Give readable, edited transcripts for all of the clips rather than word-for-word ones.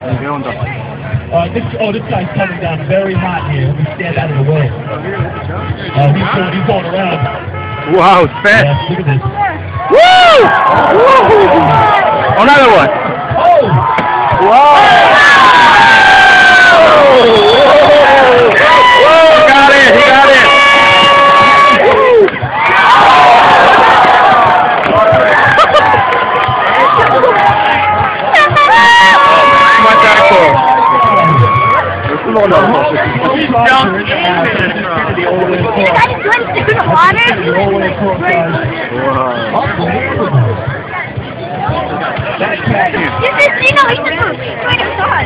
This guy's coming down very hot here. Let me stand out of the way. He's going around. Wow, it's fast. Yeah, look at this. Woo! Woo! Another one. Oh! Wow! Whoa! He got it! He got it! Did I just do it in the water?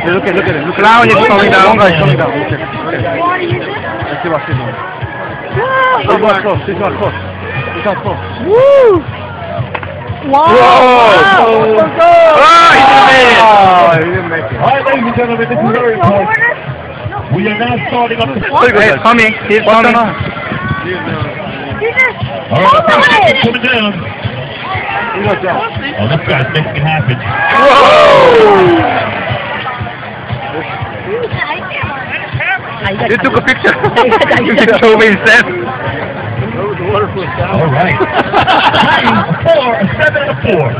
Look at it. Look down, it's coming down. It's coming down. Okay. Let's see what's this one. This one's close. This one's close. This one's close. Woo! Wow! Whoa! Oh, he didn't make it. All right, ladies and gentlemen, this is very important. We are now starting up the It's coming. He's coming. All right, coming down. Oh, this guy's making it happen. Whoa! You took a picture. You can show me instead. All right. A 7 and a 4.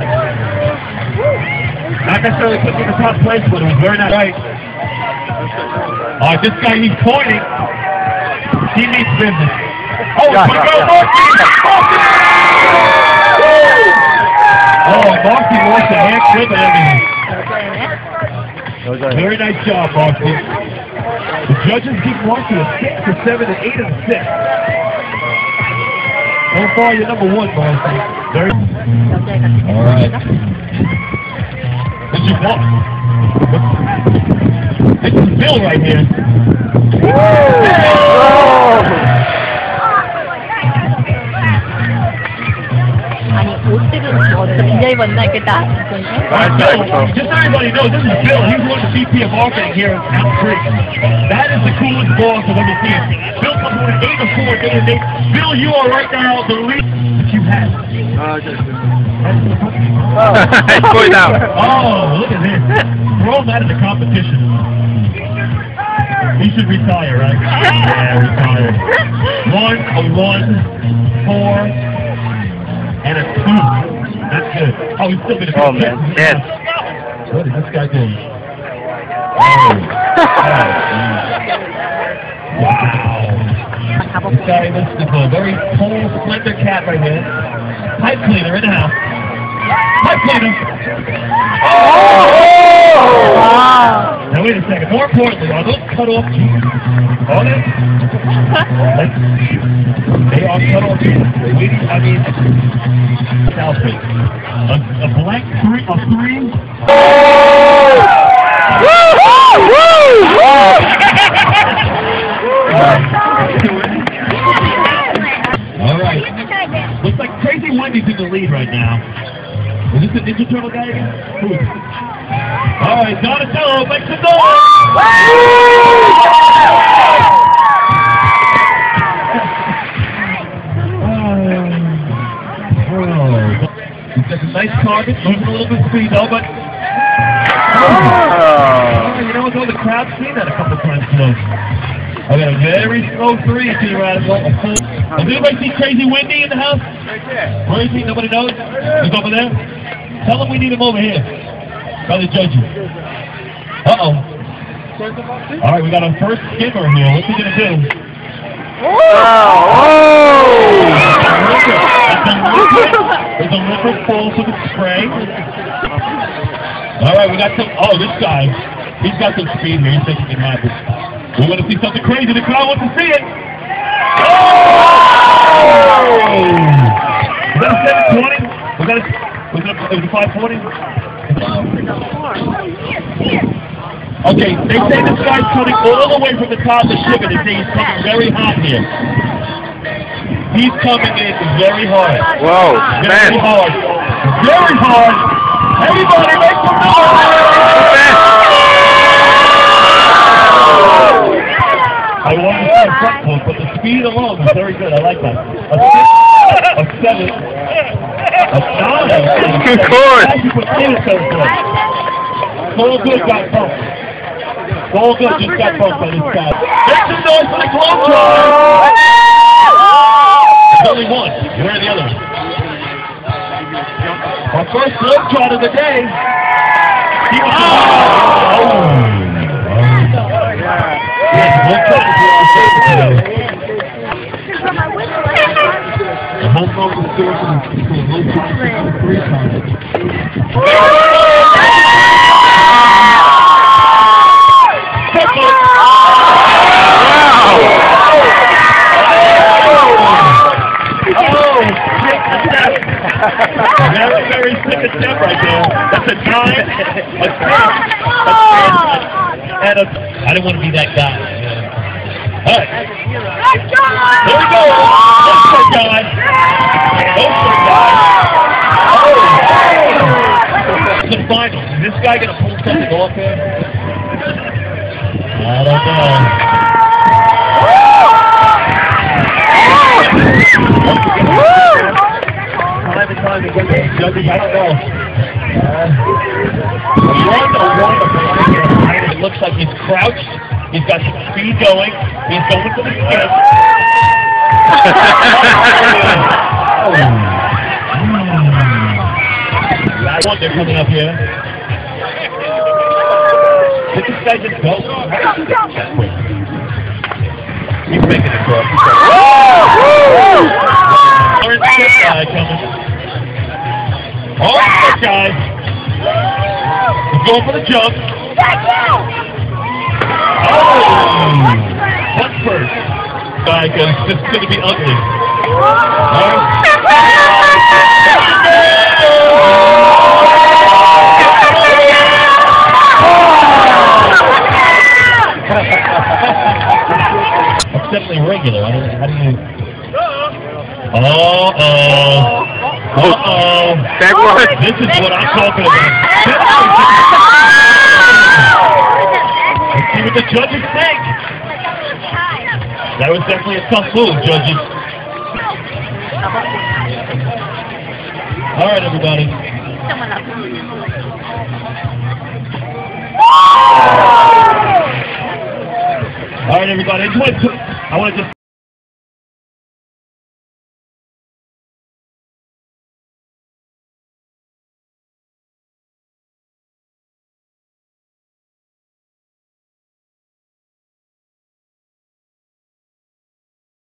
Not necessarily putting in the top place, but it was very nice. Right. All right, this guy, he's pointing. He needs business. Oh, it's going to go Marcy! Oh, Marcy wants a hand clip and everything. Very nice job, Marcy. The judges give Marcy a 6, a 7, and 8 and a 6. So far, you're number 1, Marcy. All right. This is what? This is Bill right here. 아니 옷들은 어떻게 굉장히 입었나 이렇게 딱. Just so everybody knows, this is Bill. He's one of the VP of marketing here at Mountain Creek. That is the coolest boss I've ever seen. Bill comes with an 8 or 4 day and date. Bill, you are right now the lead that you have. It's going down. Oh, look at this. Throw him out of the competition. He should retire, right? Yeah, retire. 1, a 1, 4, and a 2. That's good. Oh, he's still going to be man. Yes. What is this guy doing? Oh. Wow. This guy, this is a very tall, slender cat right here. Pipe cleaner in the house. Pipe cleaner. Oh! Wow. Now wait a second. More importantly, are those cut off teeth? Are they? They are cut off teeth. I mean, selfie. A blank 3, a 3. All right. Looks like Crazy Wendy's in the lead right now. Is this the Ninja Turtle guy again? Who is it? All right, Donatello, make some noise! He's got a nice target, moving a little bit speed though, but... You know what, though, the crowd's seen that a couple times close. I got a very slow 3 to the radical. Does anybody see Crazy Wendy in the house? Where is he? Nobody knows? He's over there? Tell him we need him over here. By the judges. Uh-oh. All right, we got our first skimmer here. What's he going to do? There's a liquid full to the spray. All right, we got some... Oh, this guy. He's got some speed here. He's thinking it can happen. We want to see something crazy. The crowd wants to see it. Oh! Is that a 720? Was that a 540? Okay, they say this guy's coming all the way from the top of the ship, and they say he's coming very hot here. He's coming in very hard. Whoa, very hard. Very hard. Everybody make some noise! I wanted to say a front quote, but the speed alone is very good. I like that. A 6, a 7, a 9. Good course. So good, guys. All good, just got bumped by this guy. Make some noise for the Globetrotters! There's only one. Where are the others? Our first Globetrotter of the day. He was Yes, Globetrotters were our favorite today. The home run was scored for the Globetrotters 3 times. Very sick step right there. That's a dime, a 10, and a... I didn't want to be that guy. All right. There we go. That's the guy. That's the guy. Oh. The final. Is this guy going to pull something off here? I don't know. Every time he gets it, judges, I don't know. It looks like he's crouched. He's got some speed going. He's going for the skip. I want they're coming up here. Did this guy just go? He's making it cross. Orange skip guy coming. Oh, that guy. He's going for the jump. Oh! What's first? Guy, because this is going to be ugly. That's definitely regular. How do you... Uh-oh. This is what I'm talking about. Let's see what the judges think. That was definitely a tough move, judges. All right, everybody. All right, everybody. I want to just